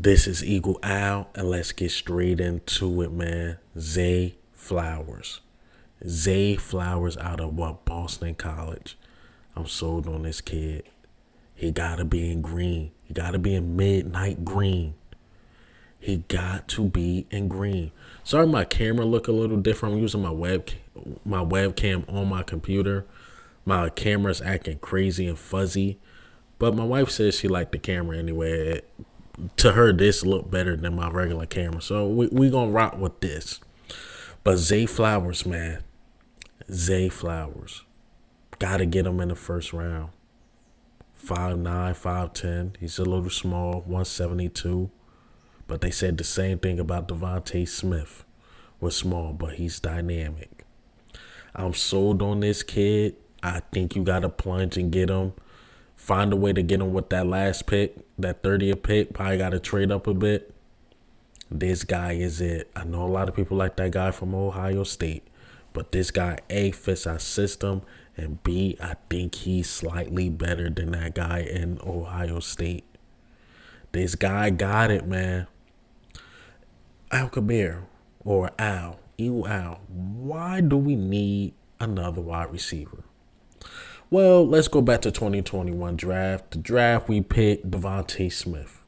This is Eagle Owl, and let's get straight into it, man. Zay Flowers. Zay Flowers out of Boston College. I'm sold on this kid. He gotta be in green. He gotta be in midnight green. He got to be in green. Sorry, my camera look a little different. I'm using my webcam on my computer. My camera's acting crazy and fuzzy, but my wife says she liked the camera anyway. To her, this looked better than my regular camera, so we gonna rock with this. But Zay Flowers, man, Zay Flowers, gotta get him in the first round. 5'9", 5'10". He's a little small, 172. But they said the same thing about Devontae Smith. Was small, but he's dynamic. I'm sold on this kid. I think you gotta plunge and get him. Find a way to get him with that last pick, that 30th pick. Probably got to trade up a bit. This guy is it. I know a lot of people like that guy from Ohio State, but this guy, A, fits our system, and B, I think he's slightly better than that guy in Ohio State. This guy got it, man. Al Kabir, or Al, Eagle Al, why do we need another wide receiver? Well, let's go back to 2021 draft. The draft, we picked Devontae Smith.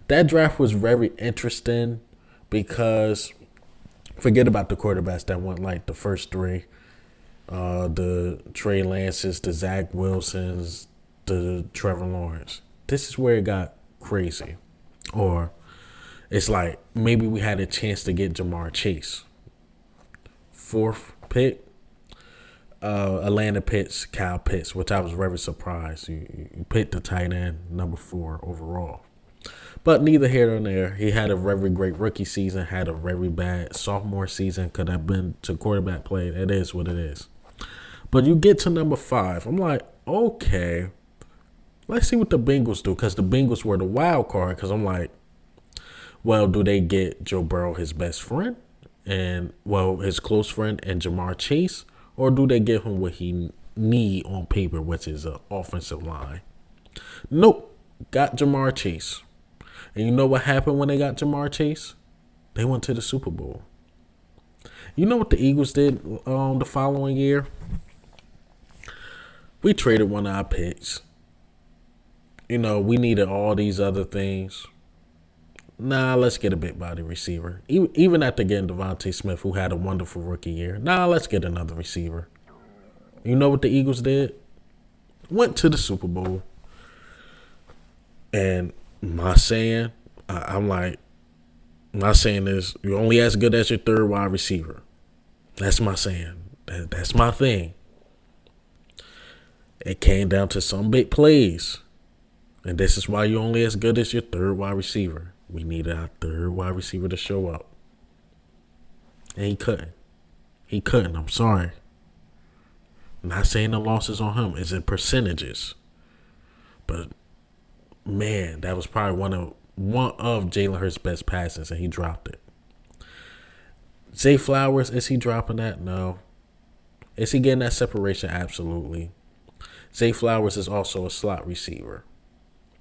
That draft was very interesting because forget about the quarterbacks that went like the first three. The Trey Lances, the Zach Wilsons, the Trevor Lawrence. This is where it got crazy. Or it's like maybe we had a chance to get Jamar Chase. Fourth pick. Atlanta picks Kyle Pitts, which I was very surprised. You picked the tight end, number 4 overall. But neither here nor there. He had a very great rookie season, had a very bad sophomore season. Could have been to quarterback play. It is what it is. But you get to number 5. I'm like, okay, let's see what the Bengals do, because the Bengals were the wild card. Because I'm like, well, do they get Joe Burrow, his best friend, and, well, his close friend, and Jamar Chase? Or do they give him what he need on paper, which is an offensive line? Nope. Got Jamar Chase. And you know what happened when they got Jamar Chase? They went to the Super Bowl. You know what the Eagles did the following year? We traded one of our picks. You know, we needed all these other things. Nah, let's get a big body receiver. Even after getting Devontae Smith, who had a wonderful rookie year. Nah, let's get another receiver. You know what the Eagles did? Went to the Super Bowl. And my saying, my saying is, you're only as good as your third wide receiver. That's my saying. That's my thing. It came down to some big plays. And this is why you're only as good as your third wide receiver. We needed our third wide receiver to show up. And he couldn't. He couldn't. I'm sorry. I'm not saying the losses on him. It's in percentages. But, man, that was probably one of Jalen Hurts' best passes, and he dropped it. Zay Flowers, is he dropping that? No. Is he getting that separation? Absolutely. Zay Flowers is also a slot receiver.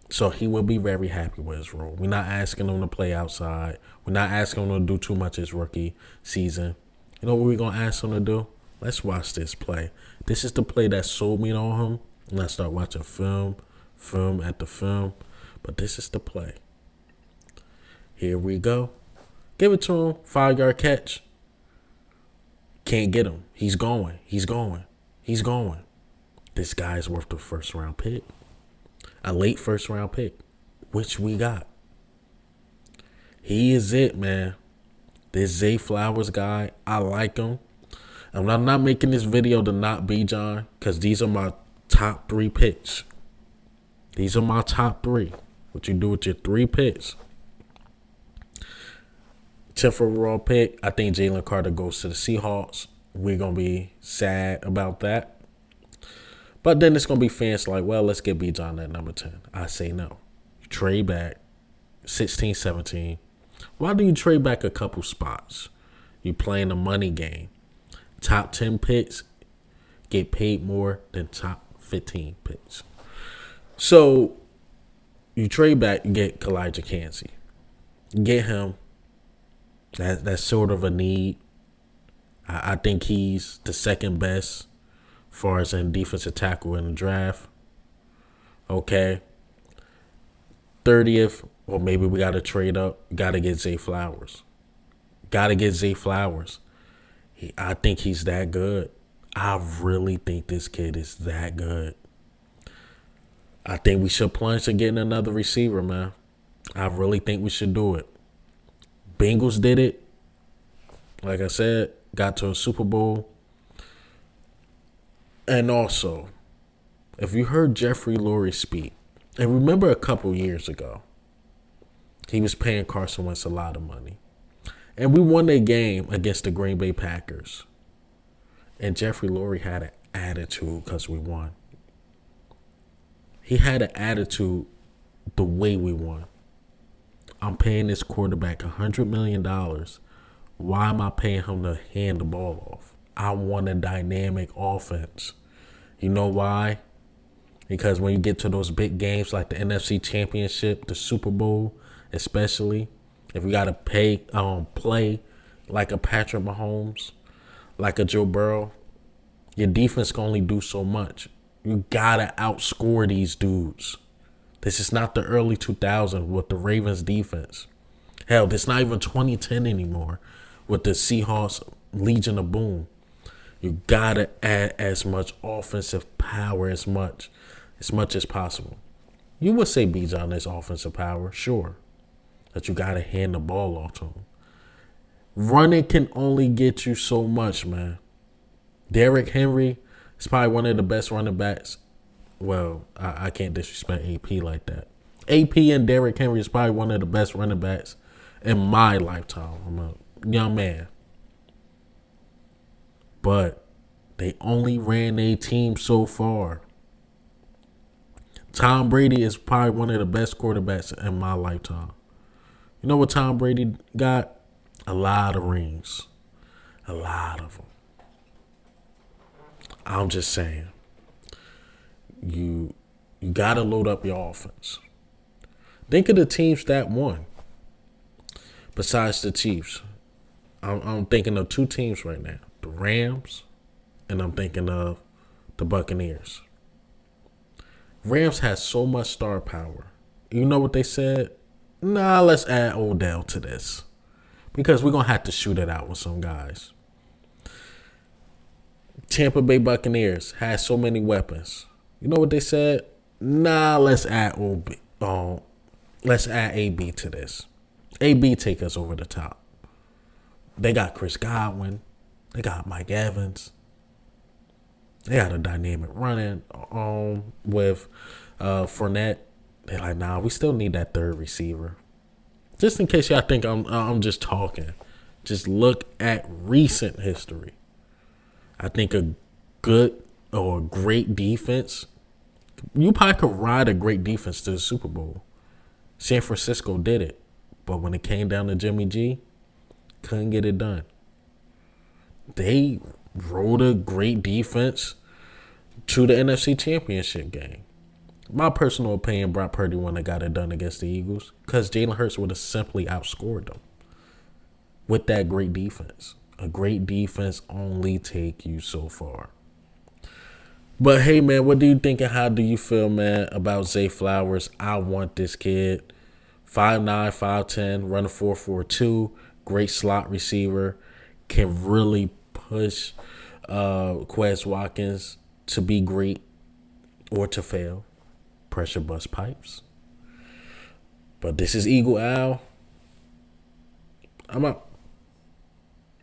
So he will be very happy with his role. We're not asking him to play outside. We're not asking him to do too much his rookie season. You know what we're going to ask him to do? Let's watch this play. This is the play that sold me on him. And I start watching film after film. But this is the play. Here we go. Give it to him. 5-yard catch. Can't get him. He's going. This guy's worth the first round pick. A late first round pick, which we got. He is it, man. This Zay Flowers guy, I like him. And I'm not making this video to not be John, because these are my top 3 picks. These are my top 3. What you do with your 3 picks. 10th overall pick, I think Jalen Carter goes to the Seahawks. We're going to be sad about that. But then it's going to be fans like, well, let's get B. John at number 10. I say no. You trade back 16, 17. Why do you trade back a couple spots? You playing a money game. Top 10 picks get paid more than top 15 picks. So You trade back, you get Kalijah Cansey. Get him. That's sort of a need. I think he's the second best as far as in defensive tackle in the draft. Okay. 30th, or maybe we got to trade up. Got to get Zay Flowers. Got to get Zay Flowers. I think he's that good. I really think this kid is that good. I think we should plunge to getting another receiver, man. I really think we should do it. Bengals did it. Like I said, got to a Super Bowl. And also, if you heard Jeffrey Lurie speak, and remember a couple years ago, he was paying Carson Wentz a lot of money. And we won that game against the Green Bay Packers. And Jeffrey Lurie had an attitude because we won. He had an attitude the way we won. I'm paying this quarterback $100 million. Why am I paying him to hand the ball off? I want a dynamic offense. You know why? Because when you get to those big games like the NFC Championship, the Super Bowl, especially, if you got to play like a Patrick Mahomes, like a Joe Burrow, your defense can only do so much. You got to outscore these dudes. This is not the early 2000s with the Ravens defense. Hell, this is not even 2010 anymore with the Seahawks Legion of Boom. You got to add as much offensive power as much as possible. You would say Bijan is offensive power, sure. But you got to hand the ball off to him. Running can only get you so much, man. Derrick Henry is probably one of the best running backs. Well, I can't disrespect AP like that. AP and Derrick Henry is probably one of the best running backs in my lifetime. I'm a young man. But they only ran their team so far. Tom Brady is probably one of the best quarterbacks in my lifetime. You know what Tom Brady got? A lot of rings. A lot of them. I'm just saying. You got to load up your offense. Think of the teams that won. Besides the Chiefs. I'm thinking of two teams right now. The Rams and I'm thinking of the Buccaneers. Rams has so much star power. You know what they said? Nah, let's add Odell to this. Because we're going to have to shoot it out with some guys. Tampa Bay Buccaneers has so many weapons. You know what they said? Nah, let's add AB to this. AB take us over the top. They got Chris Godwin. They got Mike Evans. They got a dynamic running with Fournette. They're like, nah, we still need that third receiver. Just in case y'all think I'm just talking. Just look at recent history. I think a good or a great defense, you probably could ride a great defense to the Super Bowl. San Francisco did it. But when it came down to Jimmy G, couldn't get it done. They rode a great defense to the NFC Championship game. My personal opinion, Brock Purdy wouldn't have got it done against the Eagles because Jalen Hurts would have simply outscored them with that great defense. A great defense only take you so far. But hey, man, what do you think and how do you feel, man, about Zay Flowers? I want this kid. 5'9", 5'10", run a 4.42, great slot receiver, can really push Quez Watkins to be great or to fail. Pressure bust pipes. But this is Eagle Al. I'm out.